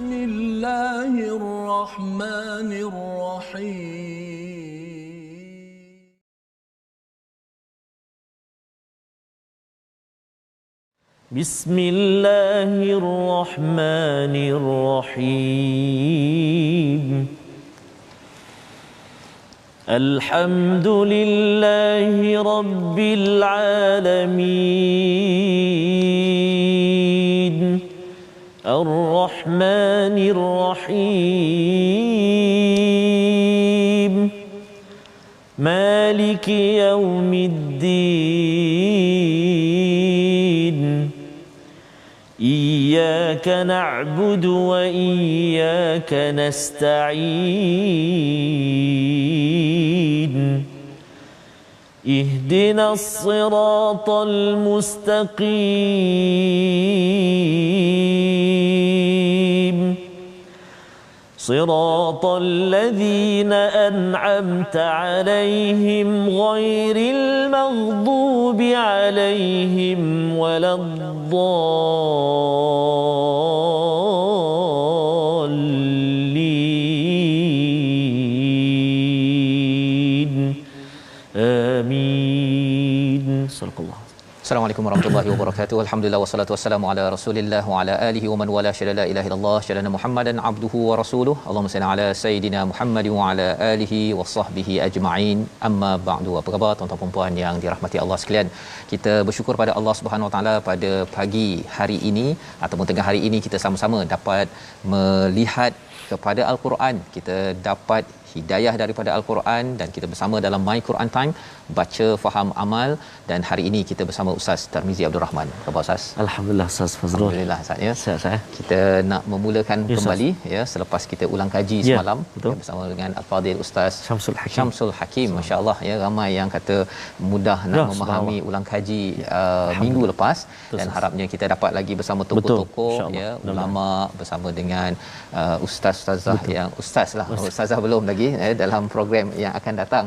بسم الله الرحمن الرحيم بسم الله الرحمن الرحيم الحمد لله رب العالمين الرحمن الرحيم مالك يوم الدين إياك نعبد وإياك نستعين اهدنا الصراط المستقيم صراط الذين أنعمت عليهم غير المغضوب عليهم ولا الضالين آمين صدق الله. Assalamualaikum warahmatullahi wabarakatuh. Alhamdulillah wassalatu wassalamu ala Rasulillah wa ala alihi wa man wala syada la ilaha illallah syadana Muhammadan abduhu wa rasuluhu. Allahumma salli ala sayidina Muhammad wa ala alihi wa sahbihi ajma'in. Amma ba'du. Apa khabar tuan-tuan dan puan yang dirahmati Allah sekalian? Kita bersyukur pada Allah Subhanahu wa taala pada pagi hari ini ataupun tengah hari ini kita sama-sama dapat melihat kepada Al-Quran. Kita dapat hidayah daripada Al-Quran dan kita bersama dalam My Quran Time, baca, faham, amal. Dan hari ini kita bersama Ustaz Tarmizi Abdul Rahman. Apa khabar Ustaz? Alhamdulillah Ustaz Fazrul. Alhamdulillah Ustaz ya. Sihat saya. Kita nak memulakan kembali ya selepas kita ulang kaji semalam ya, bersama dengan Al-Fadil Ustaz Syamsul Hakim. Masya-Allah ya, ramai yang kata mudah nak memahami ulang kaji minggu lepas dan harapnya kita dapat lagi bersama tokoh-tokoh ya, ulama bersama dengan ustazah yang ustazlah. Ustazah belum lagi dalam program yang akan datang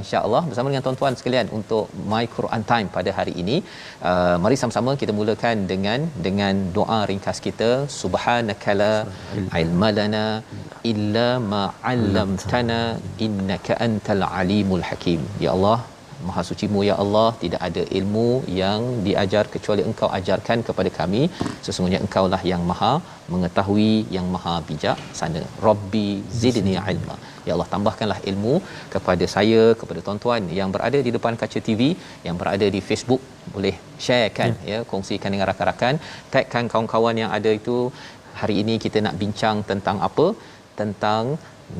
insya-Allah bersama dengan tuan-tuan sekalian untuk My Quran Time pada hari ini. Mari sama-sama kita mulakan dengan doa ringkas kita. Subhanakala ilma lana illa ma 'allamtana innaka antal alimul hakim. Ya Allah, Maha suci-Mu ya Allah, tidak ada ilmu yang diajar kecuali Engkau ajarkan kepada kami. Sesungguhnya Engkaulah yang Maha mengetahui, yang Maha bijaksana. Rabbi zidni ilma. Ya Allah, tambahkanlah ilmu kepada saya, kepada tuan-tuan yang berada di depan kaca TV, yang berada di Facebook, boleh sharekan ya, kongsikan dengan rakan-rakan, tagkan kawan-kawan yang ada itu. Hari ini kita nak bincang tentang apa? Tentang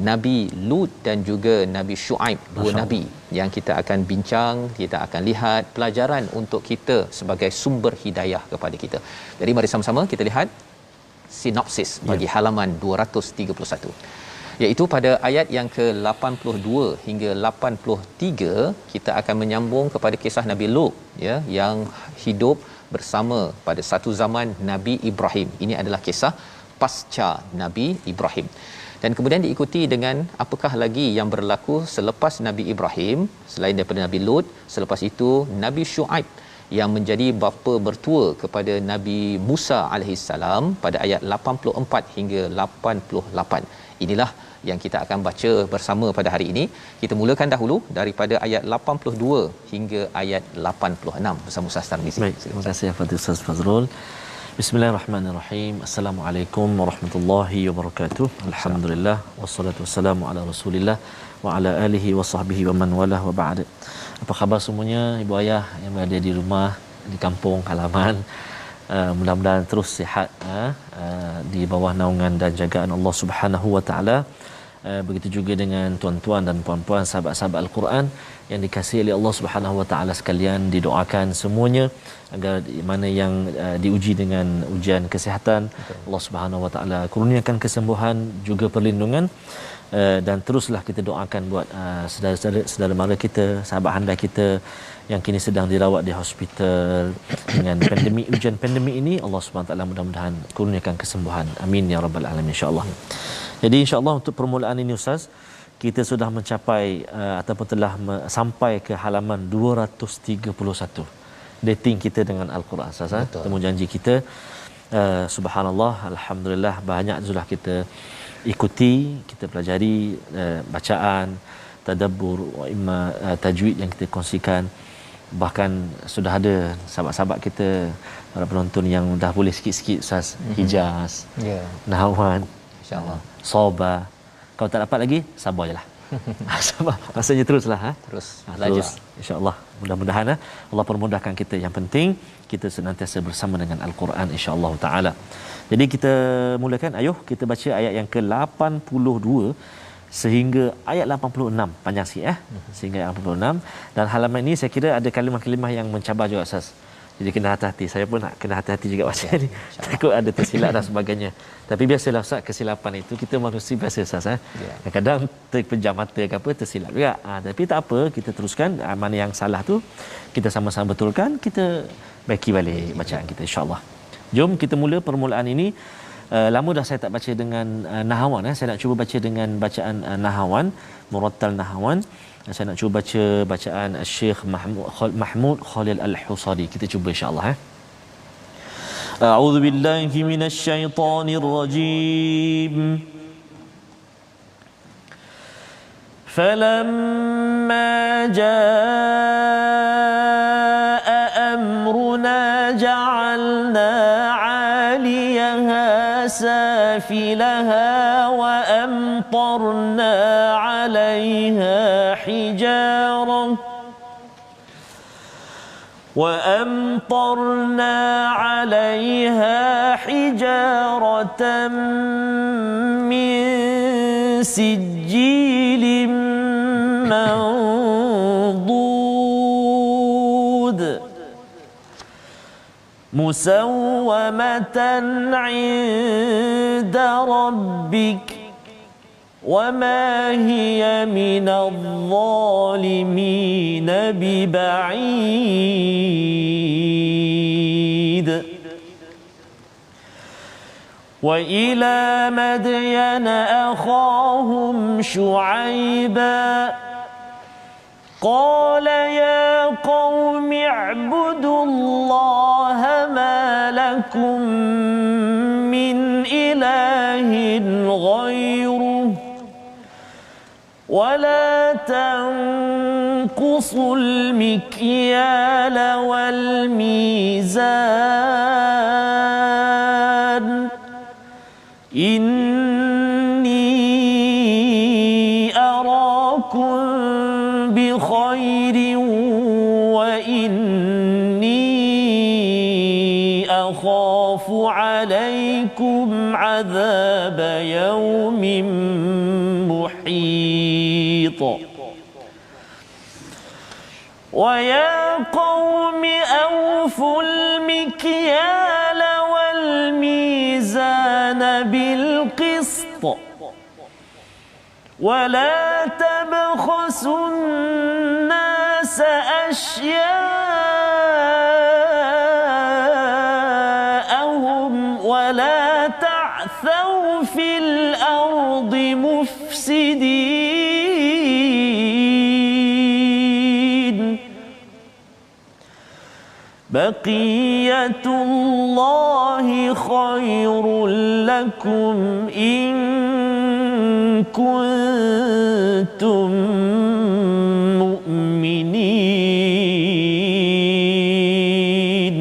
Nabi Lut dan juga Nabi Shu'aib, dua nabi yang kita akan bincang, kita akan lihat pelajaran untuk kita sebagai sumber hidayah kepada kita. Jadi mari sama-sama kita lihat sinopsis bagi halaman 231. Iaitu pada ayat yang ke-82 hingga 83 kita akan menyambung kepada kisah Nabi Lut ya, yang hidup bersama pada satu zaman Nabi Ibrahim. Ini adalah kisah pasca Nabi Ibrahim. Dan kemudian diikuti dengan apakah lagi yang berlaku selepas Nabi Ibrahim selain daripada Nabi Lut. Selepas itu Nabi Shu'aib yang menjadi bapa bertua kepada Nabi Musa alaihissalam pada ayat 84 hingga 88. Inilah yang kita akan baca bersama pada hari ini. Kita mulakan dahulu daripada ayat 82 hingga ayat 86 bersama Ustaz Tarmizi. Baik, terima kasih kepada Ustaz Fazrul. Bismillahirrahmanirrahim. Assalamualaikum warahmatullahi wabarakatuh. Alhamdulillah wassalatu wassalamu ala Rasulillah wa ala alihi wa sahbihi wa man walah wa ba'd. Apa khabar semuanya, ibu ayah yang berada di rumah, di kampung halaman? Mudah-mudahan terus sihat di bawah naungan dan jagaan Allah Subhanahu wa taala. Begitu juga dengan tuan-tuan dan puan-puan sahabat-sahabat Al-Quran yang dikasihi oleh Allah Subhanahu wa taala sekalian, didoakan semuanya agar mana yang diuji dengan ujian kesihatan, Allah Subhanahu wa taala kurniakan kesembuhan juga perlindungan. Dan teruslah kita doakan buat saudara-saudara mara kita, sahabat handai kita yang kini sedang dirawat di hospital dengan pandemik, ujian pandemik ini. Allah Subhanahu wa taala mudah-mudahan kurniakan kesembuhan. Amin ya rabbal alamin insya-Allah. Jadi insya-Allah untuk permulaan ini Ustaz, kita sudah mencapai ataupun telah sampai ke halaman 231. Dating kita dengan Al-Quran Ustaz, temu janji kita Subhanallah, alhamdulillah banyak sudah kita ikuti, kita pelajari bacaan, tadabbur wa imma tajwid yang kita kongsikan. Bahkan sudah ada sahabat-sahabat kita, para penonton yang dah boleh sikit-sikit Ustaz, Hijaz, Nahwan, insya-Allah. Soba. Kalau tak dapat lagi, sabar jelah. Sabar. Rasanya teruslah terus belajar. Terus insya-Allah. Mudah-mudahan Allah permudahkan kita. Yang penting kita senantiasa bersama dengan Al-Quran insya-Allah taala. Jadi kita mulakan, ayuh kita baca ayat yang ke-82 sehingga ayat 86, panjang sikit sehingga ayat 86. Dan halaman ini saya kira ada kalimah-kalimah yang mencabar juga Ustaz. Jadi kena hati-hati. Saya pun nak kena hati-hati juga baca ni. Takut ada tersilap dan sebagainya. Tapi biasalah Ustaz, kesilapan itu kita manusia biasa Ustaz. Kadang-kadang terpejam mata ke apa, tersilap juga. Tapi tak apa, kita teruskan. Mana yang salah tu kita sama-sama betulkan, kita baiki balik bacaan kita insya-Allah. Jom kita mula permulaan ini. Lama dah saya tak baca dengan Nahawan. Saya nak cuba baca dengan bacaan Nahawan, Murattal Nahawan. Saya nak cuba baca bacaan Syekh Mahmud Khalil Al-Husari. Kita cuba insya-Allah. A'udzu billahi minasy syaithanir rajim. Falamma jaa amruna ja'alna 'aliyaha سافلها وأمطرنا عليها حجارة من سجيل منضود مسومة عند ربك وما هي من الظالمين ببعيد وإلى مدين أخاهم شعيبا قال يا قوم اعبدوا الله ما لكم من إله غيره ولا تنقصوا المكيال والميزان إني أراكم بخير وإني أخاف عليكم عذاب يوم محيط ويا قوم أوفوا المكيال والميزان بالقسط ولا تبخسوا الناس أشياءهم ولا تعثوا في الأرض مفسدين بقية الله خير لكم إن كنتم مؤمنين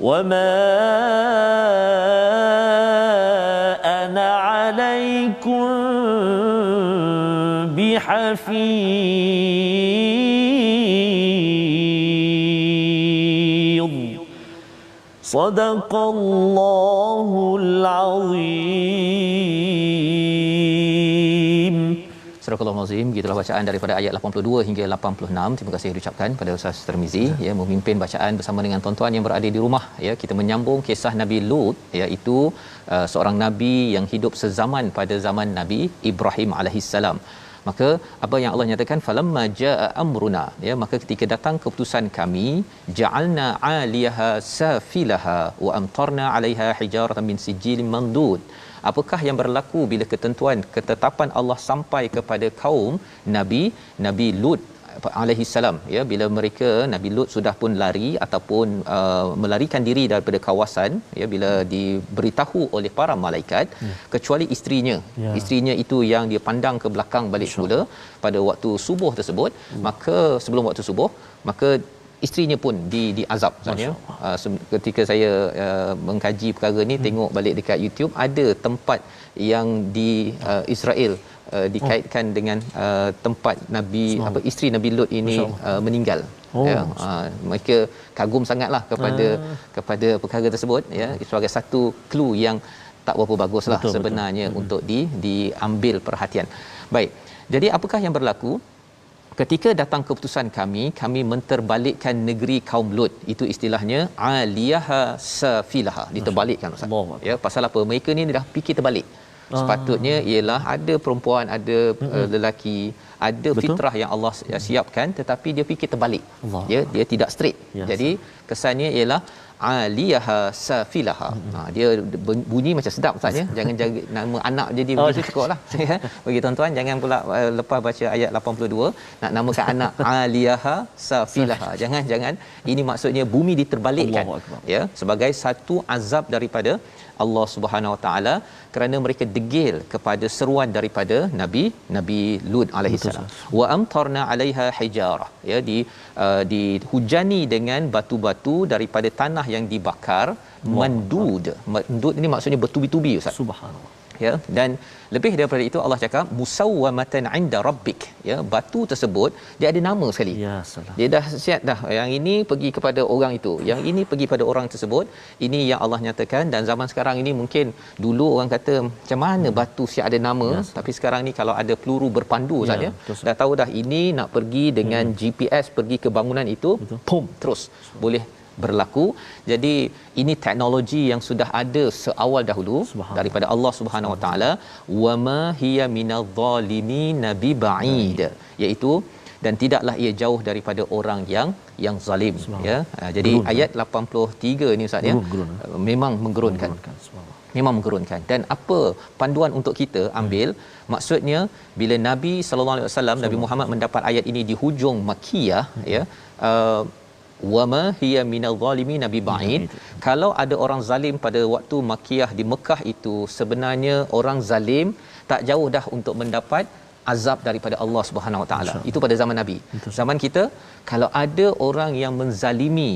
وما أنا عليكم بحفيظ صدق الله العظيم. Surah Al-Azim, gitulah bacaan daripada ayat 82 hingga 86. Terima kasih diucapkan pada Ustaz Tirmizi ya, memimpin bacaan bersama dengan tuan-tuan yang berada di rumah ya. Kita menyambung kisah Nabi Lut, iaitu seorang nabi yang hidup sezaman pada zaman Nabi Ibrahim alaihissalam. Maka apa yang Allah nyatakan, falamma jaa amruna ya, maka ketika datang keputusan kami, ja'alna 'aliyaha safilaha wa amtarna 'alaiha hijaratan min sijilin mandud. Apakah yang berlaku bila ketetapan Allah sampai kepada kaum Nabi Lut alaihi salam, ya, bila mereka Nabi Lut sudah pun lari ataupun melarikan diri daripada kawasan, ya, bila diberitahu oleh para malaikat, kecuali isterinya. Isterinya itu yang dia pandang ke belakang balik semula pada waktu subuh tersebut, maka sebelum waktu subuh, maka isterinya pun diazab sebenarnya. Ketika saya mengkaji perkara ni, tengok balik dekat YouTube, ada tempat yang di Israel dikaitkan dengan tempat Nabi isteri Nabi Lut ini meninggal. Mereka kagum sangatlah kepada perkara tersebut, ya, sebagai satu clue yang tak berapa baguslah sebenarnya untuk diambil perhatian. Baik. Jadi apakah yang berlaku? Ketika datang keputusan kami menterbalikkan negeri kaum Lut. Itu istilahnya aliyaha safilaha, diterbalikkan, Ustaz. Ya, pasal apa? Mereka ni dah fikir terbalik. Sepatutnya ialah ada perempuan, ada lelaki, ada fitrah yang Allah siapkan, tetapi dia fikir terbalik. Ya, dia tidak straight. Jadi kesannya ialah aliyaha safilaha. Dia bunyi macam sedap, Ustaz, ya. Jangan jaga nama anak jadi begitu cukuplah. Ya. Bagi tuan-tuan, jangan pula lepas baca ayat 82 nak namakan anak aliyaha safilaha. Jangan. Ini maksudnya bumi diterbalikkan, ya, sebagai satu azab daripada Allah Subhanahu Wa Taala kerana mereka degil kepada seruan daripada Nabi Lut alaihi salam. Wa amtarna 'alaiha hijarah, ya, dihujani dengan batu-batu daripada tanah yang dibakar, mandud. Mandud ini maksudnya bertubi-tubi, Ustaz. Subhanallah. Ya, dan lebih daripada itu Allah cakap musawwamatan 'inda rabbik, ya, batu tersebut dia ada nama sekali. Ya salam. Dia dah siap dah, yang ini pergi kepada orang itu, yang ini pergi pada orang tersebut. Ini yang Allah nyatakan. Dan zaman sekarang ini, mungkin dulu orang kata macam mana batu siap ada nama, tapi sekarang ni kalau ada peluru berpandu saja, dah tahu dah ini nak pergi dengan GPS pergi ke bangunan itu, pum, terus boleh berlaku. Jadi ini teknologi yang sudah ada seawal dahulu daripada Allah Subhanahu Wa Taala. Wa ma hiya minadh-dhalimin biba'id, iaitu dan tidaklah ia jauh daripada orang yang zalim, ya. Jadi ayat 83 ni, Ustaz, ya, memang menggerunkan. Memang menggerunkan. Dan apa panduan untuk kita ambil? Maksudnya bila Nabi sallallahu alaihi wasallam, Nabi Muhammad mendapat ayat ini di hujung Makkiyah, ya, wama hiya minal zalimin biba'id. Kalau ada orang zalim pada waktu Makkiyah di Mekah itu, sebenarnya orang zalim tak jauh dah untuk mendapat azab daripada Allah Subhanahu Wa Taala. Itu pada zaman Nabi. Zaman kita, kalau ada orang yang menzalimi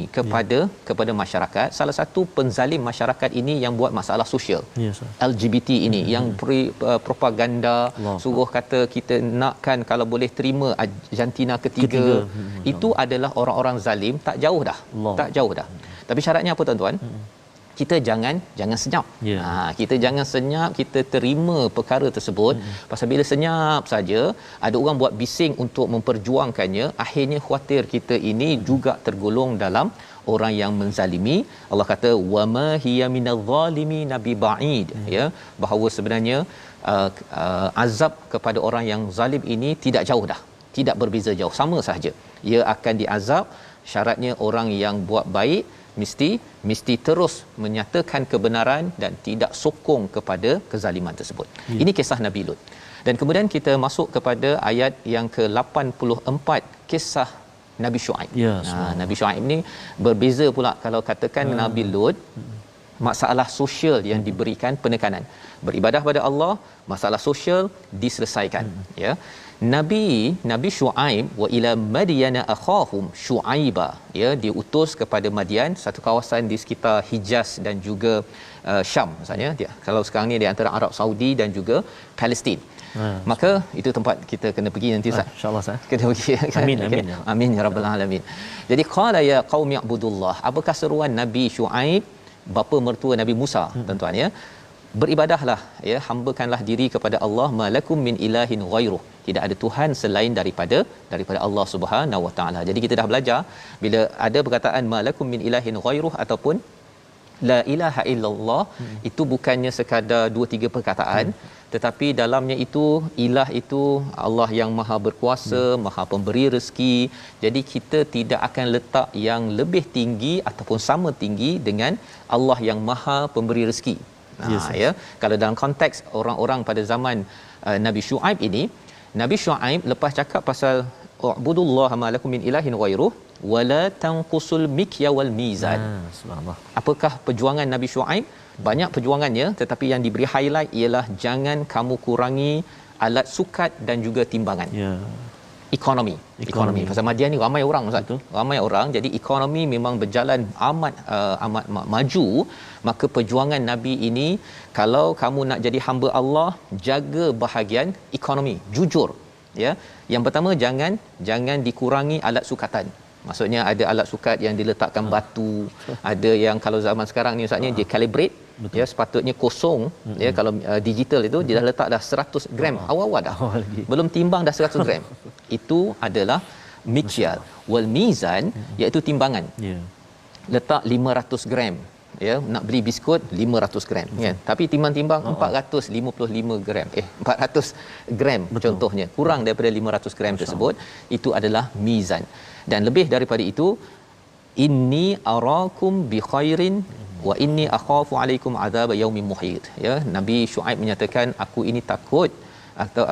kepada masyarakat, salah satu penzalim masyarakat ini yang buat masalah sosial, LGBT ini, yang propaganda suruh kata kita nakkan kalau boleh terima jantina ketiga. Itu adalah orang-orang zalim, tak jauh dah. Tapi syaratnya apa, tuan-tuan? Kita jangan senyap. Kita jangan senyap, kita terima perkara tersebut. Pasal bila senyap saja, ada orang buat bising untuk memperjuangkannya, akhirnya khuatir kita ini juga tergolong dalam orang yang menzalimi. Allah kata wama hiya minadh-dhalimin biba'id, ya, bahawa sebenarnya azab kepada orang yang zalim ini tidak jauh dah, tidak berbeza jauh, sama sahaja. Ia akan diazab. Syaratnya orang yang buat baik mesti terus menyatakan kebenaran dan tidak sokong kepada kezaliman tersebut. Ini kisah Nabi Lut. Dan kemudian kita masuk kepada ayat yang ke-84, kisah Nabi Shu'aib. Nabi Shu'aib ni berbeza pula. Kalau katakan Nabi Lut, masalah sosial yang diberikan penekanan. Beribadah pada Allah, masalah sosial diselesaikan, ya. Nabi Shu'aib, wa ila madyana akhahum Shu'aiba, ya, diutus kepada Madian, satu kawasan di sekitar Hijaz dan juga Syam, misalnya dia, kalau sekarang ni di antara Arab Saudi dan juga Palestin. Maka itu tempat kita kena pergi nanti, Ustaz. Insya-Allah, Ustaz. Kena pergi. Amin ya rabbal alamin. Jadi qala ya qaumi ibudullah. Apakah seruan Nabi Shu'aib, bapa mertua Nabi Musa, tuan-tuan, ya? Beribadahlah, ya, hambakanlah diri kepada Allah, malakum min ilahin ghairuh. Tidak ada tuhan selain daripada Allah Subhanahu Wa Taala. Jadi kita dah belajar bila ada perkataan malakum min ilahin ghairuh ataupun la ilaha illallah, itu bukannya sekadar 2-3 perkataan, tetapi dalamnya itu ilah itu Allah yang maha berkuasa, maha pemberi rezeki. Jadi kita tidak akan letak yang lebih tinggi ataupun sama tinggi dengan Allah yang maha pemberi rezeki. Ya, kalau dalam konteks orang-orang pada zaman Nabi Shu'aib ini, Nabi Shu'aib lepas cakap pasal u'budullaha ma lakum min ilahin ghairuh wa la tanqusul mikya wal mizan. Subhanallah. Apakah perjuangan Nabi Syuaib? Banyak perjuangannya, tetapi yang diberi highlight ialah jangan kamu kurangi alat sukat dan juga timbangan. Ya. Ekonomi. Pasal Madian ni ramai orang, Ustaz. Betul. Ramai orang, jadi ekonomi memang berjalan amat maju. Maka perjuangan Nabi ini, kalau kamu nak jadi hamba Allah, jaga bahagian ekonomi, jujur. Ya. Yang pertama, jangan dikurangi alat sukatan. Maksudnya ada alat sukat yang diletakkan batu, ada yang kalau zaman sekarang ni Ustaz ni dia calibrate. Betul. Ya, sepatutnya kosong. Ya, kalau digital itu dia dah letak dah 100 gram awal-awal dah. Belum timbang dah 100 gram. Itu adalah mikyal wal mizan, iaitu timbangan. Ya. Letak 500 gram. Ya, nak beli biskut 500 gram kan, tapi timbang-timbang 455 gram 400 gram. Betul. Contohnya kurang daripada 500 gram tersebut, itu adalah mizan. Dan lebih daripada itu, inni arakum bi khairin wa inni akhafu alaikum azab yaumin muhit. Ya, Nabi Syuaib menyatakan, aku ini takut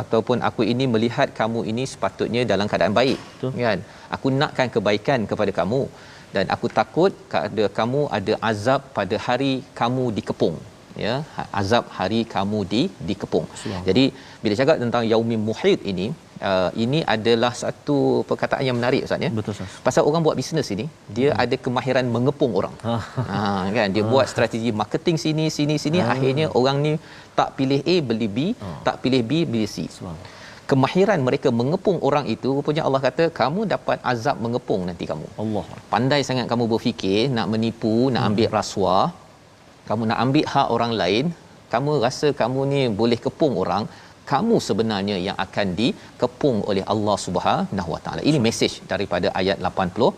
ataupun aku ini melihat kamu ini sepatutnya dalam keadaan baik. Betul. Kan, aku nakkan kebaikan kepada kamu dan aku takut kamu ada azab pada hari kamu dikepung. Ya, azab hari kamu dikepung. Jadi bila cakap tentang yaumin muhit ini adalah satu perkataan yang menarik, Ustaz ya. Betul, Ustaz. Pasal orang buat bisnes ini, dia ada kemahiran mengepung orang. Kan, dia buat strategi marketing sini, akhirnya orang ni tak pilih A beli B, tak pilih B beli C. Kemahiran mereka mengepung orang itu, rupanya Allah kata kamu dapat azab mengepung nanti kamu. Allah. Pandai sangat kamu berfikir nak menipu, nak ambil rasuah, kamu nak ambil hak orang lain, kamu rasa kamu ni boleh kepung orang, kamu sebenarnya yang akan dikepung oleh Allah Subhanahu Wa Taala. Ini mesej daripada ayat 80,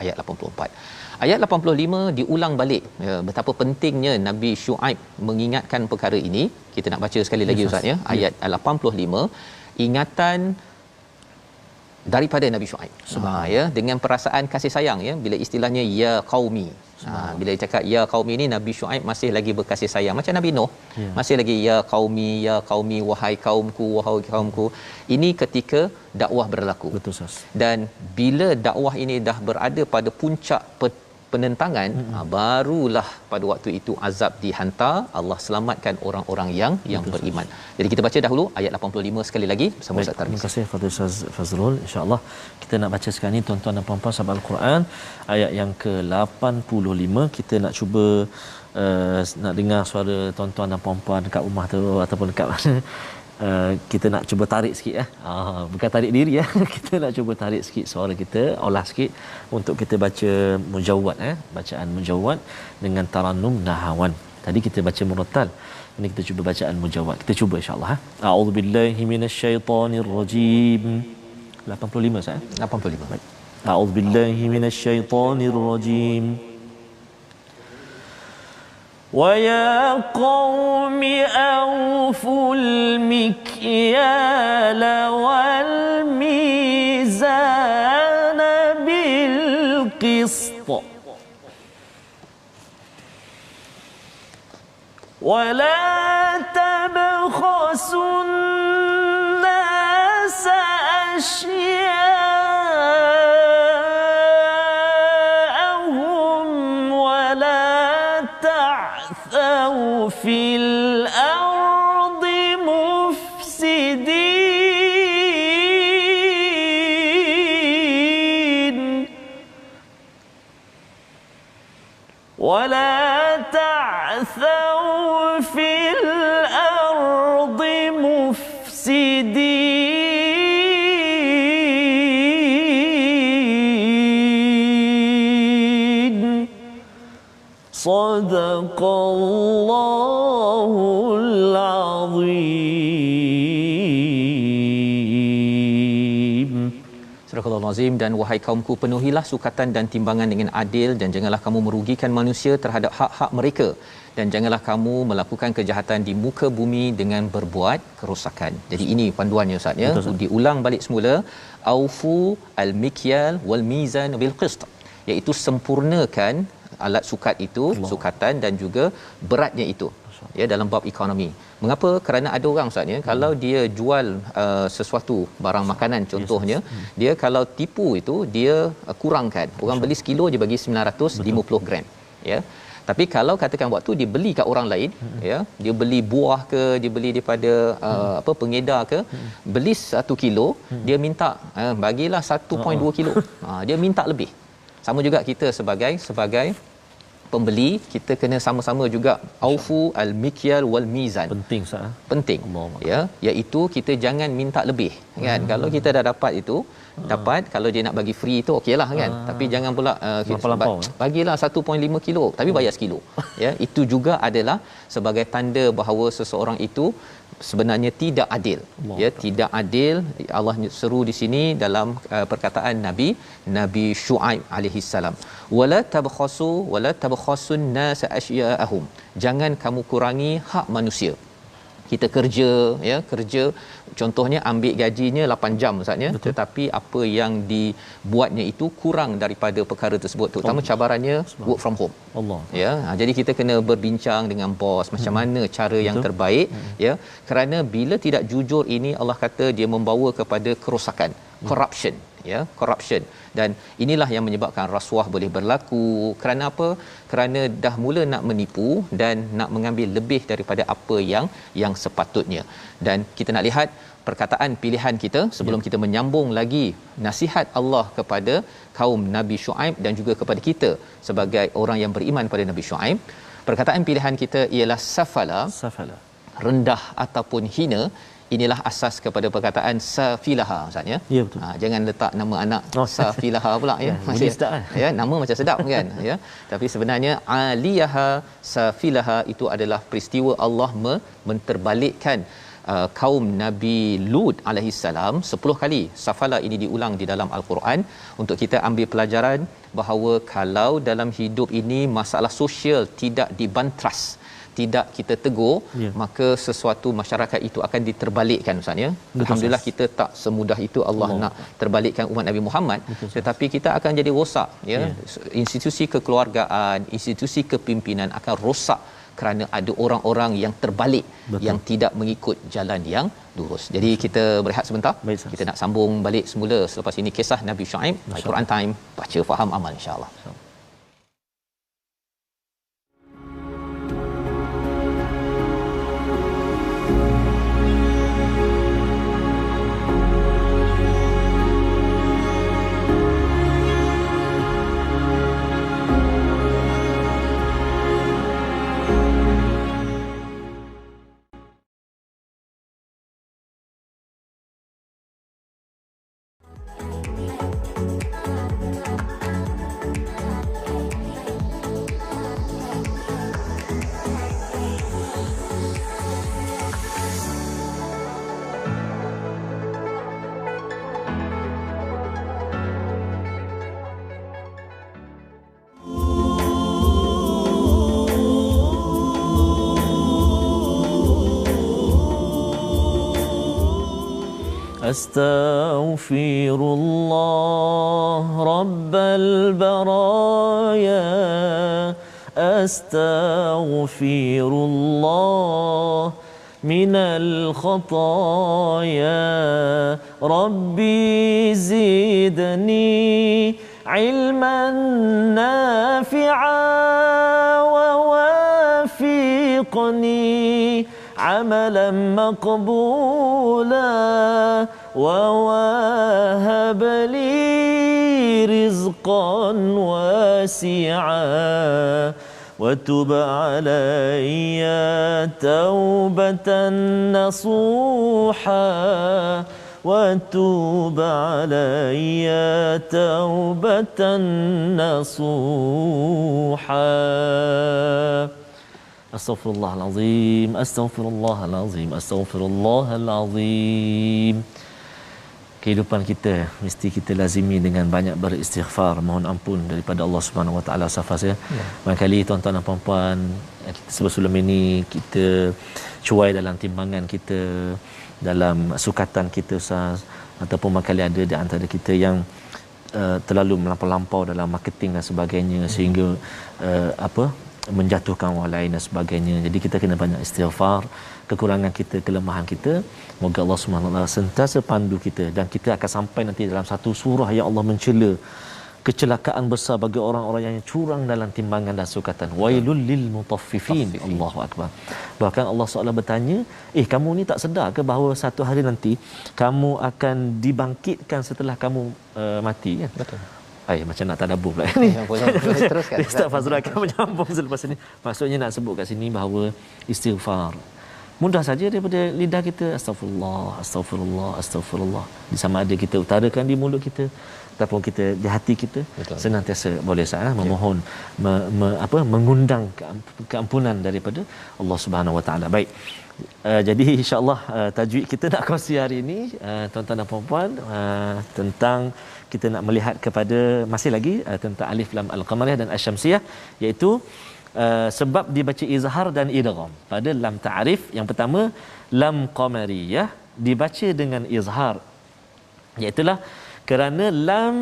ayat 84. Ayat 85 diulang balik, ya, betapa pentingnya Nabi Syuaib mengingatkan perkara ini. Kita nak baca sekali lagi, Ustaz ya. Ayat 85, ingatan daripada Nabi Syuaib. Ya, dengan perasaan kasih sayang, ya, bila istilahnya ya qaumi. Bila dia cakap ya qaumi ini, Nabi Syuaib masih lagi berkasih sayang macam Nabi Nuh. Masih lagi ya qaumi, wahai kaumku, wahai kaumku. Ini ketika dakwah berlaku. Betul, Ustaz. Dan bila dakwah ini dah berada pada puncak penentangan, barulah pada waktu itu azab dihantar, Allah selamatkan orang-orang yang beriman. Jadi kita baca dahulu ayat 85 sekali lagi bersama Ustaz Tarmizi. Terima kasih Fadil Ustaz Fazrul. Insya-Allah kita nak baca sekarang ni, tuan-tuan dan puan-puan sahabat Al-Quran, ayat yang ke-85. Kita nak cuba nak dengar suara tuan-tuan dan puan-puan dekat rumah tu ataupun dekat mana. Kita nak cuba tarik sikit bukan tarik diri kita nak cuba tarik sikit suara kita, olah sikit untuk kita baca mujawwad, bacaan mujawwad dengan tarannum nahawan. Tadi kita baca murattal, ini kita cuba bacaan mujawwad. Kita cuba insya-Allah. A'udzubillahi minasyaitonirrajim. 85 Ustaz. 85. Baik. A'udzubillahi minasyaitonirrajim. وَيَا قَوْمِ أَوْفُوا الْمِكْيَالَ وَالْمِيزَانَ بِالْقِسْطِ وَلَا تَبْخَسُوا النَّاسَ أَشْيَاءَهُمْ وَلَا تعثوا في الأرض مفسدين ولا تعثوا في الأرض مفسدين. صدق الله العظيم. Surah Al-Azim. Dan wahai kaumku, penuhilah sukatan dan timbangan dengan adil, dan janganlah kamu merugikan manusia terhadap hak-hak mereka, dan janganlah kamu melakukan kejahatan di muka bumi dengan berbuat kerosakan. Jadi ini panduannya, Ustaz ya. Diulang balik semula, aufu al-mikyal wal mizan bil qist, iaitu sempurnakan alat sukat itu, sukatan dan juga beratnya itu, ya, dalam bab ekonomi. Mengapa? Kerana ada orang Ustaz ya, kalau dia jual sesuatu barang makanan contohnya, dia kalau tipu itu dia kurangkan. Orang beli sekilo dia bagi 950 gram. Ya. Tapi kalau katakan waktu dia beli kat orang lain, ya, dia beli buah ke, dia beli daripada pengedar ke, beli 1 kilo, dia minta bagilah 1.2 kilo. Dia minta lebih. Sama juga kita sebagai pembeli, kita kena sama-sama juga aufu al-mikyal wal mizan. Penting sah. Penting. Ya, iaitu kita jangan minta lebih kan. Kalau kita dah dapat itu, kalau dia nak bagi free tu okeylah kan. Tapi jangan pula bagilah 1.5 kilo tapi bayar sekilo. Ya, itu juga adalah sebagai tanda bahawa seseorang itu sebenarnya tidak adil. Ya, tidak adil. Allah seru di sini dalam perkataan Nabi Syuaib alaihi salam. Wala tabkhasun nas asyaahum. Jangan kamu kurangi hak manusia. Kita kerja contohnya ambil gajinya 8 jam Ustaz ya, tetapi apa yang dibuatnya itu kurang daripada perkara tersebut, terutama cabarannya work from home. Allah. Ya, jadi kita kena berbincang dengan bos macam mana cara yang terbaik ya, kerana bila tidak jujur ini Allah kata dia membawa kepada kerosakan, corruption ya, corruption. Dan inilah yang menyebabkan rasuah boleh berlaku. Kerana apa? Kerana dah mula nak menipu dan nak mengambil lebih daripada apa yang sepatutnya. Dan kita nak lihat perkataan pilihan kita sebelum kita menyambung lagi nasihat Allah kepada kaum Nabi Syuaib dan juga kepada kita sebagai orang yang beriman pada Nabi Syuaib. Perkataan pilihan kita ialah safala, rendah ataupun hina. Inilah asas kepada perkataan safilaha Ustaz ya. Ya betul. Jangan letak nama anak safilaha pula ya. Masih ya, nama macam sedap kan ya. Tapi sebenarnya aliyaha safilaha itu adalah peristiwa Allah menterbalikkan kaum Nabi Lut alaihi salam 10 kali. Safala ini diulang di dalam al-Quran untuk kita ambil pelajaran bahawa kalau dalam hidup ini masalah sosial tidak dibantras, tidak kita tegur, maka sesuatu masyarakat itu akan diterbalikkan Ustaz ya. Alhamdulillah kita tak semudah itu Allah nak terbalikkan umat Nabi Muhammad. Tetapi kita akan jadi rosak ya. Institusi kekeluargaan, institusi kepimpinan akan rosak kerana ada orang-orang yang terbalik. Yang tidak mengikut jalan yang lurus. Jadi kita berehat sebentar. Kita nak sambung balik semula selepas ini kisah Nabi Syuaib. Al-Quran Time, baca faham amal insya-Allah. أستغفر الله رب البرايا أستغفر الله من الخطايا ربي زدني علما نافعا ووافقني عملا مقبولا ووهب لي رزقا واسعا وتب علي توبة نصوحا وتوب علي توبة نصوحا. Astaghfirullahalazim, astaghfirullahalazim, astaghfirullahalazim. Kehidupan kita mesti kita lazimi dengan banyak beristighfar, mohon ampun daripada Allah Subhanahu Wa Taala. Safas ya. Barangkali tuan-tuan dan puan-puan, sebelum ini kita cuai dalam timbangan kita, dalam sukatan kita Ustaz, ataupun barangkali ada di antara kita yang terlalu melampau-lampau dalam marketing dan sebagainya, sehingga menjatuhkan orang lain dan sebagainya. Jadi kita kena banyak istighfar, kekurangan kita, kelemahan kita. Moga Allah Subhanahu Wa Taala sentiasa pandu kita, dan kita akan sampai nanti dalam satu surah yang Allah mencela kecelakaan besar bagi orang-orang yang curang dalam timbangan dan sukatan. Wailul lil mutaffifin. Allahu akbar. Bahkan Allah SWT bertanya, kamu ni tak sedar ke bahawa satu hari nanti kamu akan dibangkitkan setelah kamu mati kan? Betul. Macam nak tadabbur pula ni. Boleh teruskan. Ustaz Fazrul akan menyambung selepas ini. Maksudnya nak sebut kat sini bahawa istighfar mudah saja daripada lidah kita. Astagfirullah, astagfirullah, astagfirullah. Sama ada kita utarakan di mulut kita ataupun kita di hati kita. Betul. Senantiasa boleh salah memohon, mengundang keampunan daripada Allah Subhanahu Wa Taala. Baik. Jadi insya-Allah tajwid kita nak kongsi hari ini, tuan-tuan dan puan-puan, tentang kita nak melihat kepada masih lagi tentang alif lam al-qamariyah dan asy-syamsiyah, iaitu sebab dibaca izhar dan idgham pada lam ta'rif. Yang pertama, lam qamariyah dibaca dengan izhar, iaitu kerana lam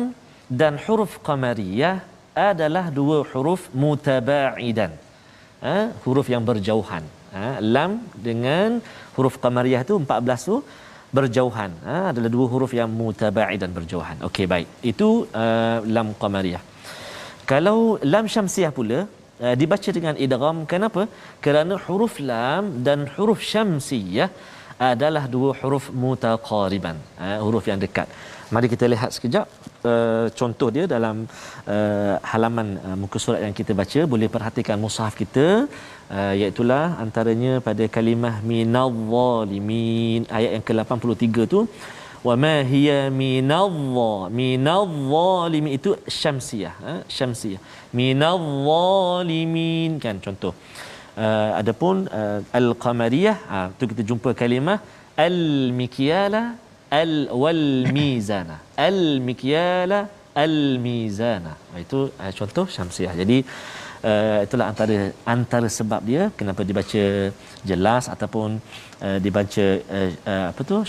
dan huruf qamariyah adalah dua huruf mutabaidan, huruf yang berjauhan. Lam dengan huruf qamariyah tu 14 tu berjauhan, adalah dua huruf yang mutabaidan, berjauhan. Okey, baik, itu lam qamariyah. Kalau lam syamsiyah pula dibaca dengan idgham. Kenapa? Kerana huruf lam dan huruf syamsiyah adalah dua huruf mutaqariban, huruf yang dekat. Mari kita lihat sekejap contoh dia dalam halaman muka surat yang kita baca. Boleh perhatikan mushaf kita, iaitu antaranya pada kalimah minadh-dhalimin, ayat yang ke-83 tu, wa ma hiya minadh-dhalimin, itu syamsiyah, syamsiyah, minadh-dhalimin kan contoh. Adapun al-qamariyah, tu kita jumpa kalimah al-mikyala wal mizana, al-mikyala al-mizana, itu contoh syamsiyah. Jadi itulah antara sebab dia kenapa dibaca jelas ataupun dibaca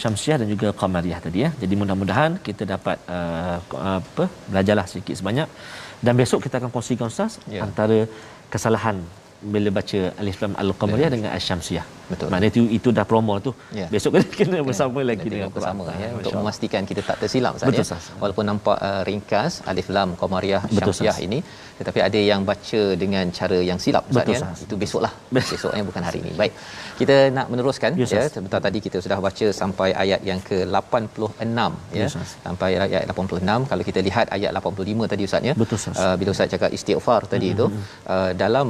syamsiyah dan juga qamariyah tadi ya. Jadi mudah-mudahan kita dapat belajarlah sedikit sebanyak, dan besok kita akan kongsikan Ustaz antara kesalahan bila baca alif lam al-qamariyah dengan asy-syamsiyah. Betul. Maknanya itu dah promo tu. Besok kena bersama lagi dengan bersama untuk memastikan kita tak tersilap Ustaz. Walaupun nampak ringkas alif lam qamariyah syamsiyah ini, tetapi ada yang baca dengan cara yang silap Ustaz. Itu besoklah. Besoknya bukan hari ini. Baik. Kita nak meneruskan sebentar tadi kita sudah baca sampai ayat yang ke-86 sampai ayat 86. Kalau kita lihat ayat 85 tadi Ustaz bila Ustaz cakap istighfar tadi itu, dalam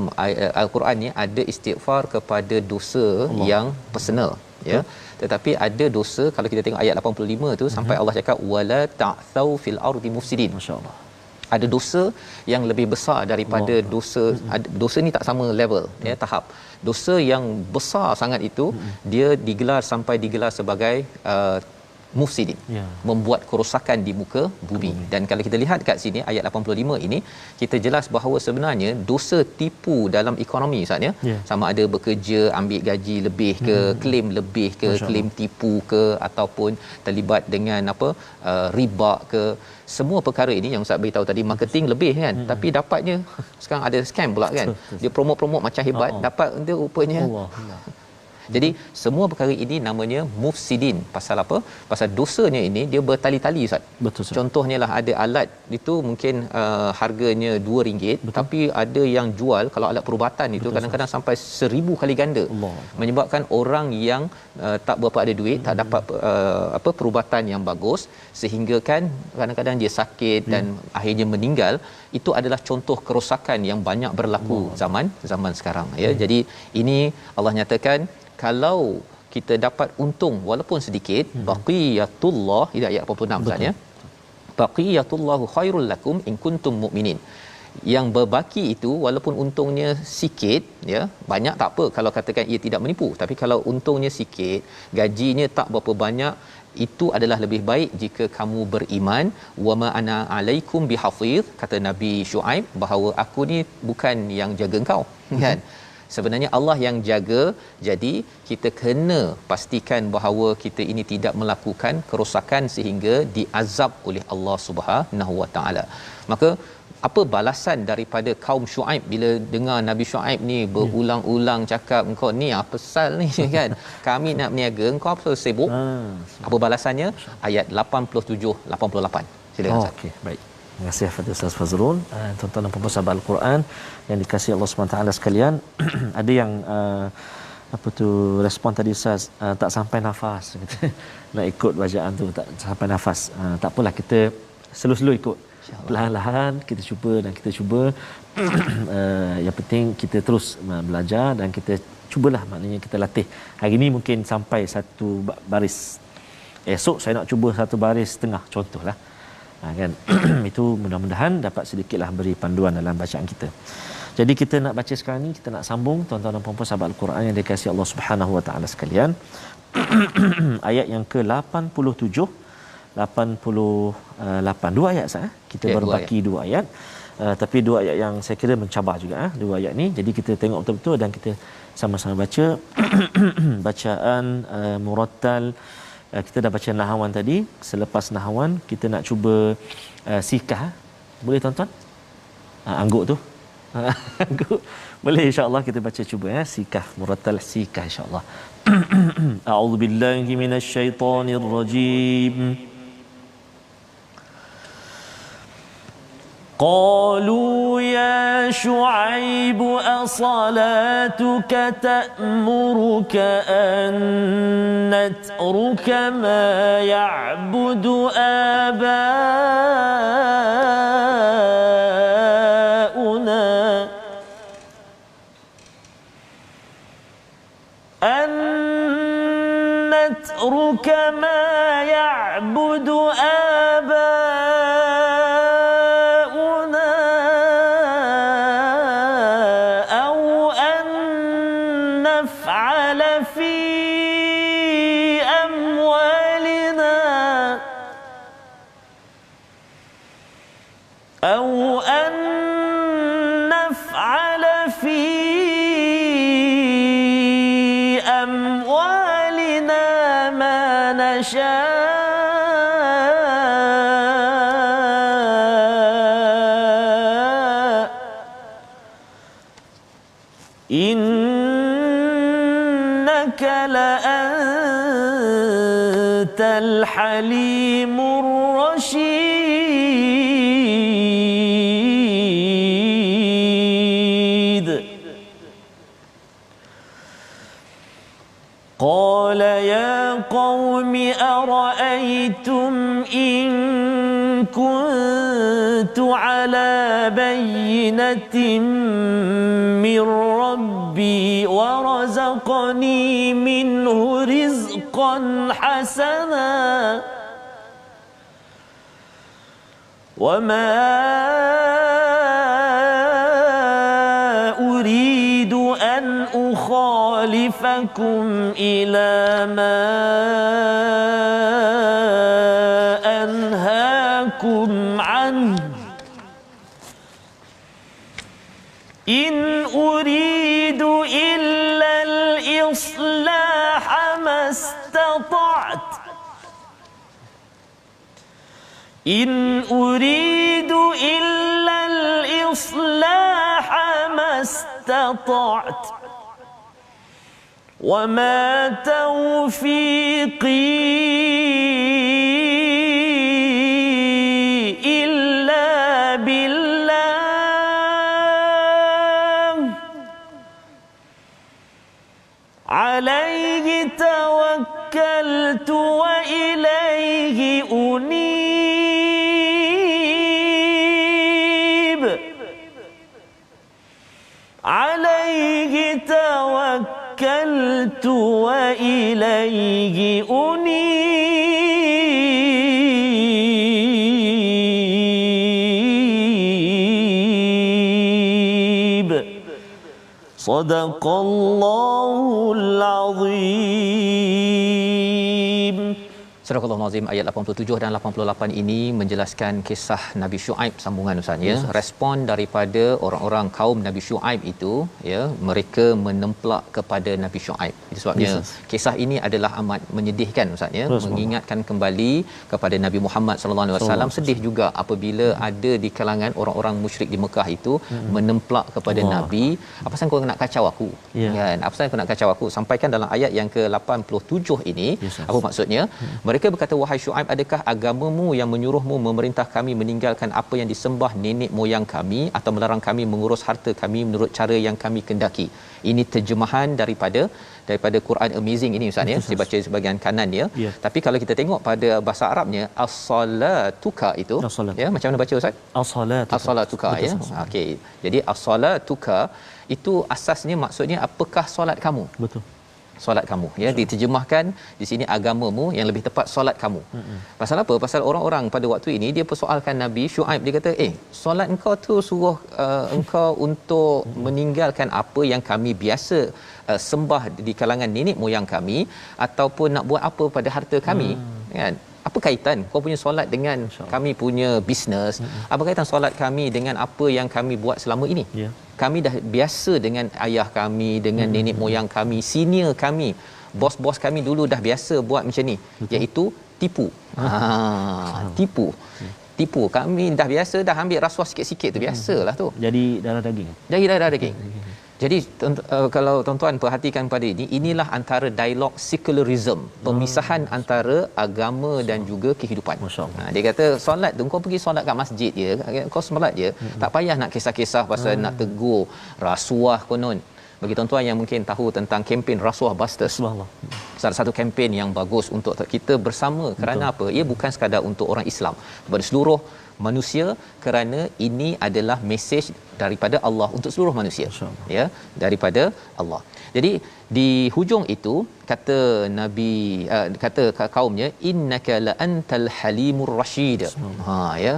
Al-Quran ni ada istighfar kepada dosa yang personal tetapi ada dosa, kalau kita tengok ayat 85 tu sampai Allah cakap wala ta'thau fil ardi mufsidin. Masya-Allah. Ada dosa yang lebih besar daripada dosa ni tak sama level tahap. Dosa yang besar sangat itu dia digelar sebagai mufsidin, membuat kerosakan di muka bumi. Dan kalau kita lihat kat sini ayat 85 ini, kita jelas bahawa sebenarnya dosa tipu dalam ekonomi Ustaz sama ada bekerja ambil gaji lebih ke, claim lebih ke, claim tipu ke, ataupun terlibat dengan riba ke, semua perkara ini yang Ustaz beritahu tadi, marketing lebih kan, tapi dapatnya sekarang ada scam pula kan. Dia promote macam hebat, dapat dia rupanya Jadi semua perkara ini namanya mufsidin. Pasal apa? Pasal dosanya ini dia bertali-tali Ustaz. Betul. Contohnya ada alat itu mungkin harganya RM2, tapi ada yang jual kalau alat perubatan itu kadang-kadang sampai 1000 kali ganda. Menyebabkan orang yang tak berapa ada duit, tak dapat perubatan yang bagus, sehingga kan kadang-kadang dia sakit dan akhirnya meninggal. Itu adalah contoh kerosakan yang banyak berlaku zaman sekarang Jadi ini Allah nyatakan kalau kita dapat untung walaupun sedikit, baqiyatullah, ini ayat 86 misalnya, baqiyatullahu khairul lakum in kuntum mu'minin. Yang berbaki itu walaupun untungnya sikit banyak tak apa kalau katakan ia tidak menipu, tapi kalau untungnya sikit, gajinya tak berapa banyak, itu adalah lebih baik jika kamu beriman. Wama ana alaikum bihafiz, kata Nabi Syuaib bahawa aku ni bukan yang jaga engkau kan. Sebenarnya Allah yang jaga. Jadi kita kena pastikan bahawa kita ini tidak melakukan kerosakan sehingga diazab oleh Allah Subhanahu Wa Taala. Maka apa balasan daripada kaum Syuaib bila dengar Nabi Syuaib ni berulang-ulang cakap engkau ni apa pasal ni kan, kami nak berniaga engkau apa sibuk. Apa balasannya? Ayat 87 88. Silakan Ustaz. Okey, baik. Terima kasih kepada Ustaz Fazrul. Tuan-tuan dan puan-puan sahabat Al-Quran yang dikasihi Allah SWT sekalian. Ada yang apa tu respon tadi Ustaz, tak sampai nafas kata. Nak ikut bacaan tu tak sampai nafas. Tak apalah, kita slow-slow ikut. Perlahan-lahan kita cuba dan kita cuba. Yang penting kita terus belajar dan kita cubalah, maknanya kita latih. Hari ni mungkin sampai satu baris. Esok saya nak cuba satu baris setengah contohlah. Kan. Itu mudah-mudahan dapat sedikitlah beri panduan dalam bacaan kita. Jadi kita nak baca sekarang ni, kita nak sambung tuan-tuan dan puan-puan sahabat Al-Quran yang dikasihi Allah Subhanahu Wa Taala sekalian. Ayat yang ke-87 88, dua ayat sah. Kita berbaki dua ayat. Tapi dua ayat yang saya kira mencabar juga dua ayat ni. Jadi kita tengok betul-betul dan kita sama-sama baca bacaan murattal. Kita dah baca nahawan tadi. Selepas nahawan kita nak cuba sikah. Boleh tuan-tuan? Angguk tu. Angguk. Boleh, insya-Allah kita baca cuba sikah murattal, sikah insya-Allah. A'udzubillahi minasyaitonirrajim. قالوا يا شعيب أصلاتك تأمرك أن نترك ما يعبد آباؤنا أن نترك ما يعبد إنك لأنت الحليم الرشيد قال يا قوم أرأيتم إن كنت على بينة من ربي ورزقني منه رزقا حسنا وما أريد أن أخالفكم إلى ما أنهاكم عنه إن أريد إلا الإصلاح ما استطعت إن أريد إلا الإصلاح ما استطعت وما توفيقي إلا بالله عليه توكلت وإليه أنيب عليه توكلت وإليه أنيب صدق الله العظيم Surah Al-Nazim ayat 87 dan 88 ini menjelaskan kisah Nabi Syuaib sambungan Ustaz ya. Respon daripada orang-orang kaum Nabi Syuaib itu ya, mereka menemplak kepada Nabi Syuaib. Itu sebabnya kisah ini adalah amat menyedihkan Ustaz ya, mengingatkan kembali kepada Nabi Muhammad sallallahu alaihi wasallam. Sedih juga apabila ada di kalangan orang-orang musyrik di Mekah itu menemplak kepada Nabi, apa pasal kau nak kacau aku? Kan? Apa pasal kau nak kacau aku? Sampaikan dalam ayat yang ke-87 ini, apa maksudnya? Mereka berkata, wahai Syuaib, adakah agamamu yang menyuruhmu memerintah kami meninggalkan apa yang disembah nenek moyang kami atau melarang kami mengurus harta kami menurut cara yang kami kendaki? Ini terjemahan daripada Quran Amazing ini Ustaz ya. Saya baca sebahagian kanan dia. Tapi kalau kita tengok pada bahasa Arabnya as-salatuka itu ya, macam mana baca Ustaz? As-salatuka ya. Okey. Jadi as-salatuka itu asasnya maksudnya apakah solat kamu? Betul. Solat kamu ya, diterjemahkan di sini agamamu, yang lebih tepat solat kamu. Pasal apa? Pasal orang-orang pada waktu ini dia persoalkan Nabi Syuaib. Dia kata, solat engkau tu suruh engkau untuk meninggalkan apa yang kami biasa sembah di kalangan nenek moyang kami, ataupun nak buat apa pada harta kami, kan? Apa kaitan kau punya solat dengan kami punya bisnes? Apa kaitan solat kami dengan apa yang kami buat selama ini? Kami dah biasa dengan ayah kami, dengan nenek moyang kami, senior kami, bos-bos kami dulu dah biasa buat macam ni. Iaitu tipu. Tipu. Kami dah biasa dah ambil rasuah sikit-sikit tu, biasalah tu. Jadi darah daging. Jadi kalau tuan-tuan perhatikan pada ini, inilah antara dialog secularism, pemisahan antara agama dan juga kehidupan. Dia kata solat tu kau pergi solat kat masjid je, kau solat je, tak payah nak kisah-kisah pasal nak tegur rasuah konon. Bagi tuan-tuan yang mungkin tahu tentang kempen Rasuah Busters, salah satu kempen yang bagus untuk kita bersama. Kerana apa? Ia bukan sekadar untuk orang Islam, kepada seluruh manusia, kerana ini adalah mesej daripada Allah untuk seluruh manusia, ya, daripada Allah. Jadi di hujung itu kata Nabi, kata kaumnya, innaka la antal halimur rasyid. Ya,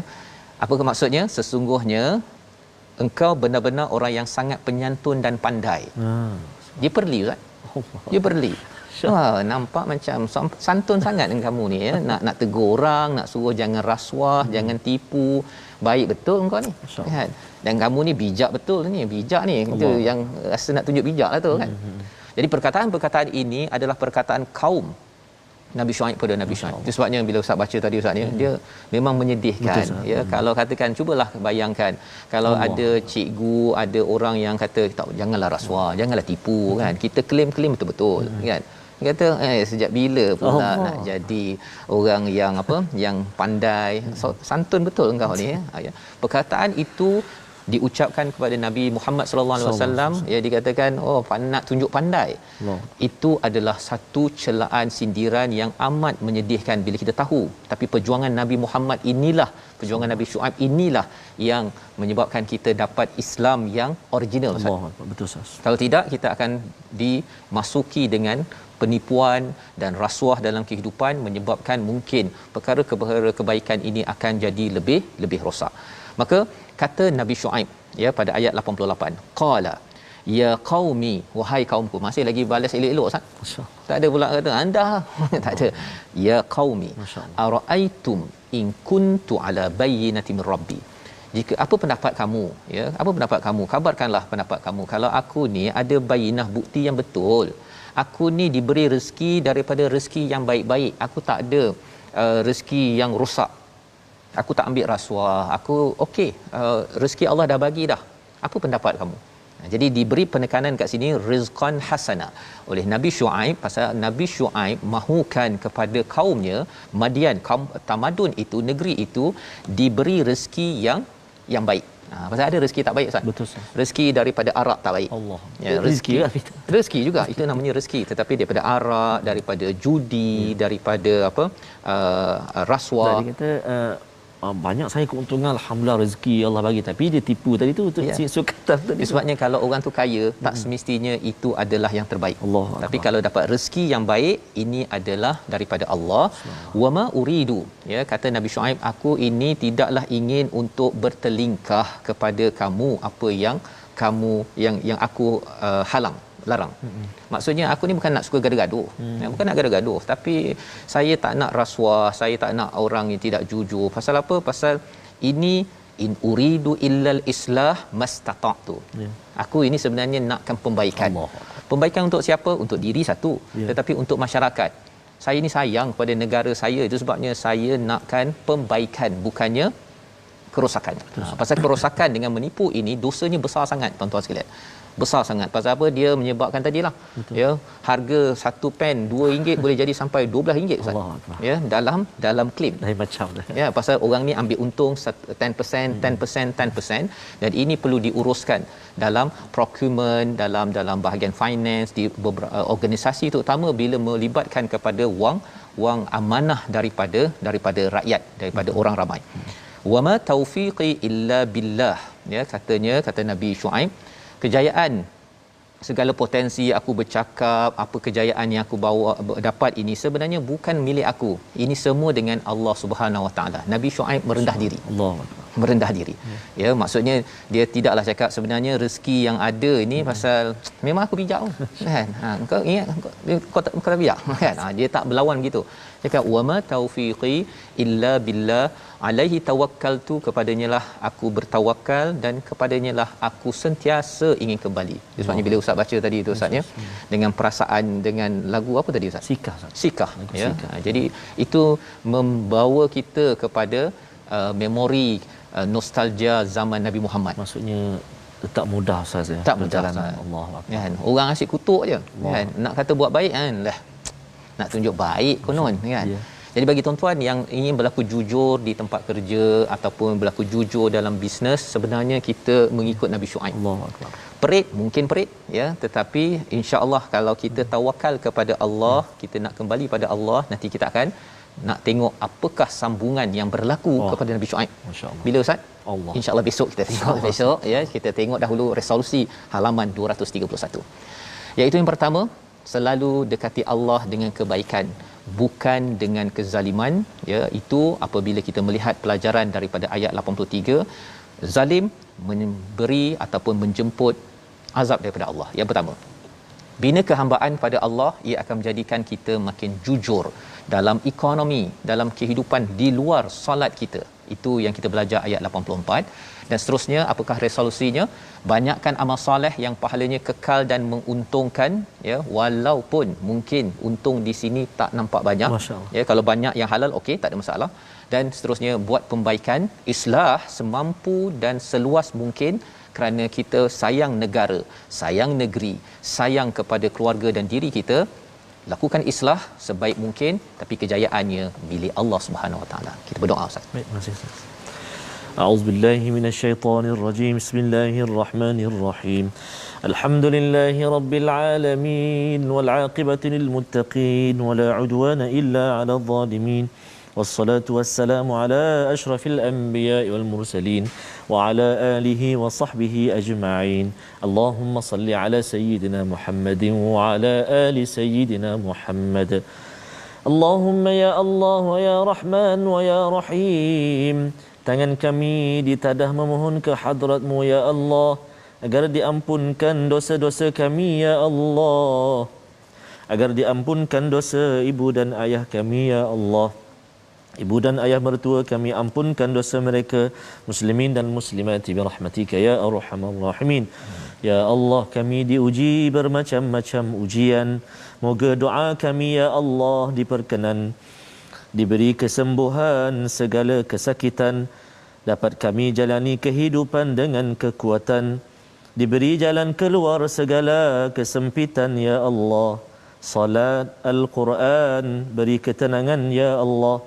apa maksudnya? Sesungguhnya engkau benar-benar orang yang sangat penyantun dan pandai. Dia perli Ustaz. Dia perli. Nampak macam santun sangat dengan kamu ni ya. Nak tegur orang, nak suruh jangan rasuah, jangan tipu. Baik betul engkau ni. Kan? Dan kamu ni bijak betul ni. Bijak ni kita yang rasa nak tunjuk bijaklah tu kan. Jadi perkataan-perkataan ini adalah perkataan kaum Nabi Syuaib pada Nabi Syuaib. Itu sebabnya bila Ustaz baca tadi Ustaz ni, dia memang menyedihkan. Ya, kalau katakan, cubalah bayangkan kalau ada cikgu, ada orang yang kata janganlah rasuah, janganlah tipu kan. Kita klaim betul-betul kan. Dia kata sejak bila pula nak jadi orang yang yang pandai, santun betul engkau ni ya. Perkataan itu diucapkan kepada Nabi Muhammad sallallahu alaihi wasallam, ya, dikatakan nak tunjuk pandai. Itu adalah satu celaan, sindiran yang amat menyedihkan bila kita tahu. Tapi perjuangan Nabi Muhammad inilah, perjuangan Nabi Syuaib inilah yang menyebabkan kita dapat Islam yang original. Betul Ustaz. Kalau tidak, kita akan dimasuki dengan penipuan dan rasuah dalam kehidupan, menyebabkan mungkin perkara-perkara kebaikan ini akan jadi lebih rosak. Maka kata Nabi Syuaib ya pada ayat 88, qala ya qaumi, wahai kaumku. Masih lagi balas elok-elok Ustaz. Tak ada pula kata anda. Tak ada. Ya qaumi araaitum in kuntu ala bayyinati min rabbi. Jika apa pendapat kamu ya, apa pendapat kamu, kabarkanlah pendapat kamu kalau aku ni ada bayinah, bukti yang betul. Aku ni diberi rezeki daripada rezeki yang baik-baik. Aku tak ada rezeki yang rosak. Aku tak ambil rasuah. Aku okey, rezeki Allah dah bagi dah. Apa pendapat kamu? Jadi diberi penekanan kat sini rizqan hasana oleh Nabi Syuaib, pasal Nabi Syuaib mahukan kepada kaumnya Madian, kaum tamadun itu, negeri itu diberi rezeki yang baik. Pasal ada rezeki tak baik Ustaz. Betul Ustaz. Rezeki daripada arak tak baik. Allah. Ya, rezeki juga itu namanya rezeki, tetapi daripada arak, daripada judi, daripada rasuah. Dia kata banyak saya keuntungan, alhamdulillah rezeki Allah bagi, tapi dia tipu tadi tu sukatan tadi. Sebabnya kalau orang tu kaya, tak semestinya itu adalah yang terbaik. Allah. Tapi kalau dapat rezeki yang baik, ini adalah daripada Allah. Wama uridu, ya, kata Nabi Syuaib, aku ini tidaklah ingin untuk bertelingkah kepada kamu apa yang kamu yang aku halang. larang. Maksudnya aku ni bukan nak suka gaduh-gaduh. Bukan nak gaduh-gaduh, tapi saya tak nak rasuah, saya tak nak orang yang tidak jujur. Pasal apa? Pasal ini in uridu illal islah mastata'tu. Aku ini sebenarnya nakkan pembaikan. Pembaikan untuk siapa? Untuk diri satu, tetapi untuk masyarakat. Saya ni sayang kepada negara saya, itu sebabnya saya nakkan pembaikan, bukannya kerosakan. Pasal kerosakan dengan menipu ini dosanya besar sangat tuan-tuan sekalian. Besar sangat. Pasal apa? Dia menyebabkan tadilah ya, harga satu pen RM2 boleh jadi sampai RM12 Ustaz. Ya, dalam claim. Lain macam dah. Ya, pasal orang ni ambil untung 10%, dan ini perlu diuruskan dalam procurement, dalam bahagian finance, di beberapa organisasi terutama bila melibatkan kepada wang amanah daripada rakyat, daripada orang ramai. Wama taufiqi illa billah. Ya, kata Nabi Shu'aib, kejayaan, segala potensi aku bercakap, apa kejayaan yang aku bawa dapat ini sebenarnya bukan milik aku. Ini semua dengan Allah Subhanahu Wa Taala. Nabi Shu'aib merendah diri. Merendah diri. Ya, maksudnya dia tidaklah cakap sebenarnya rezeki yang ada ini pasal memang aku bijak kan. Kau ingat kau tak bijak kan. Dia tak berlawan begitu. Dia kata wama taufiqi illa billah alaihi tawakkaltu, kepadanya lah aku bertawakal dan kepadanya lah aku sentiasa ingin kembali. Sebabnya bila ustaz baca tadi tu ustaz ya, dengan perasaan, dengan lagu apa tadi ustaz? Sikah ya. Jadi itu membawa kita kepada memori nostalgia zaman Nabi Muhammad. Maksudnya tak mudah ustaz ya. Tak mudah Allah. Kan orang asyik kutuk je kan. Nak kata buat baik kan lah, nak tunjuk baik konon kan. Jadi bagi tuan-tuan yang ingin berlaku jujur di tempat kerja ataupun berlaku jujur dalam bisnes, sebenarnya kita mengikut Nabi Shu'aib. Perit mungkin perit ya, tetapi insya-Allah kalau kita tawakal kepada Allah, kita nak kembali pada Allah, nanti kita akan nak tengok apakah sambungan yang berlaku kepada Nabi Shu'aib. Masya-Allah. Bila ustaz? Allah. Insya-Allah besok kita tengok besok ya. Kita tengok dahulu resolusi halaman 231. Iaitu yang pertama, selalu dekati Allah dengan kebaikan, bukan dengan kezaliman ya. Itu apabila kita melihat pelajaran daripada ayat 83, zalim memberi ataupun menjemput azab daripada Allah. Yang pertama, bina kehambaan pada Allah, ia akan menjadikan kita makin jujur dalam ekonomi, dalam kehidupan di luar solat kita. Itu yang kita belajar ayat 84. Dan seterusnya, apakah resolusinya? Banyakkan amal soleh yang pahalanya kekal dan menguntungkan ya, walaupun mungkin untung di sini tak nampak banyak ya. Kalau banyak yang halal okey, tak ada masalah. Dan seterusnya, buat pembaikan, islah semampu dan seluas mungkin, kerana kita sayang negara, sayang negeri, sayang kepada keluarga dan diri kita. Lakukan islah sebaik mungkin, tapi kejayaannya milik Allah Subhanahu Wa Taala. Kita berdoa ustaz. Baik, terima kasih ustaz. A'udzubillahi minasyaitonirrajim. Bismillahirrahmanirrahim. Alhamdulillahi rabbil alamin wal 'aqibatu lil muttaqin wala 'udwana illa 'alal zalimin. Wassalatu wassalamu ala asyrafil anbiya'i wal mursalin wa ala alihi wa sahbihi ajma'in. Allahumma salli ala sayyidina Muhammadin wa ala ali sayyidina Muhammad. Allahumma ya Allah wa ya Rahman wa ya Rahim. Tangan kami ditadah memohon ke hadrat-Mu ya Allah, agar diampunkan dosa-dosa kami ya Allah, agar diampunkan dosa ibu dan ayah kami ya Allah. Ibu dan ayah mertua kami, ampunkan dosa mereka, muslimin dan muslimat bi rahmatika ya arhamar rahimin. Ya Allah, kami diuji bermacam-macam ujian. Moga doa kami ya Allah diperkenan, diberi kesembuhan segala kesakitan, dapat kami jalani kehidupan dengan kekuatan, diberi jalan keluar segala kesempitan ya Allah. Salat Al-Quran beri ketenangan ya Allah.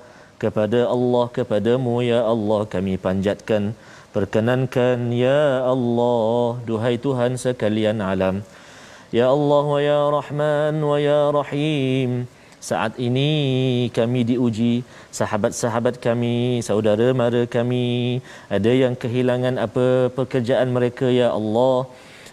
Kepada Allah, kepadamu ya Allah kami panjatkan, perkenankan ya Allah, duhai Tuhan sekalian alam. Ya Allah wa ya Rahman wa ya Rahim, saat ini kami diuji, sahabat-sahabat kami, saudara mara kami, ada yang kehilangan apa pekerjaan mereka ya Allah,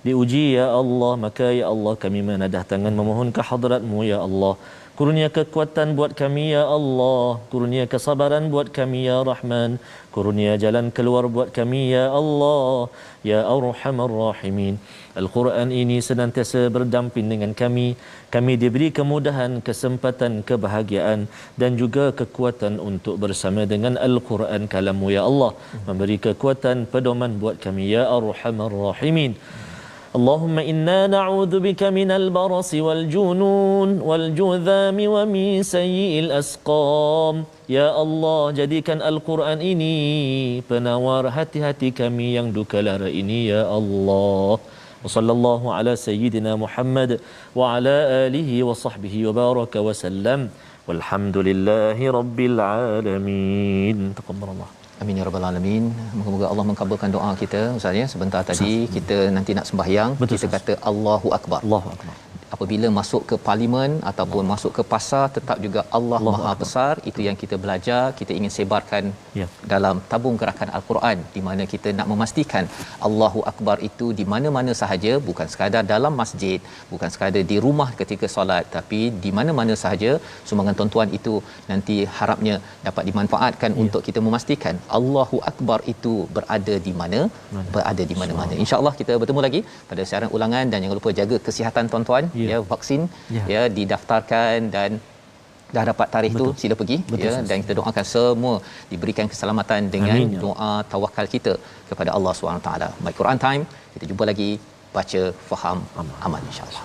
diuji ya Allah. Maka ya Allah kami menadah tangan memohon ke hadrat-Mu ya Allah, Kurnia kekuatan buat kami ya Allah, kurnia kesabaran buat kami ya Rahman, kurnia jalan keluar buat kami ya Allah, ya Arhamar Rahimin. Al-Quran ini senantiasa berdamping dengan kami. Kami diberi kemudahan, kesempatan, kebahagiaan dan juga kekuatan untuk bersama dengan Al-Quran kalamu ya Allah. Memberi kekuatan pedoman buat kami ya Arhamar Rahimin. Allahumma inna na'udzu bika minal barasi wal junun wal judhami wa min sayyi'il asqam. Ya Allah, jadikan Al-Quran ini penawar hati-hati kami yang duka lara ini ya Allah. Wa sallallahu ala sayyidina Muhammad wa ala alihi wa sahbihi wa baraka wa sallam. Walhamdulillahi rabbil alamin. Taqabbalallah. Amin ya rabbal alamin. Moga-moga Allah mengabulkan doa kita. Ustaz ya, sebentar tadi kita nanti nak sembahyang, kita kata Allahu akbar. Allahu akbar. Apabila masuk ke parlimen ataupun masuk ke pasar, tetap juga Allah Maha Besar. Itu yang kita belajar, kita ingin sebarkan dalam tabung gerakan Al-Quran, di mana kita nak memastikan Allahu Akbar itu di mana-mana sahaja, bukan sekadar dalam masjid, bukan sekadar di rumah ketika solat, tapi di mana-mana sahaja. Sumbangan tuan-tuan itu nanti harapnya dapat dimanfaatkan untuk kita memastikan Allahu Akbar itu berada di mana, berada di mana-mana. InsyaAllah kita bertemu lagi pada siaran ulangan, dan jangan lupa jaga kesihatan tuan-tuan. Ya, vaksin ya didaftarkan dan dah dapat tarikh tu, sila pergi. Ya, dan kita doakan semua diberikan keselamatan dengan doa tawakal kita kepada Allah SWT. My Quran Time, kita jumpa lagi, baca, faham, amal, insya-Allah.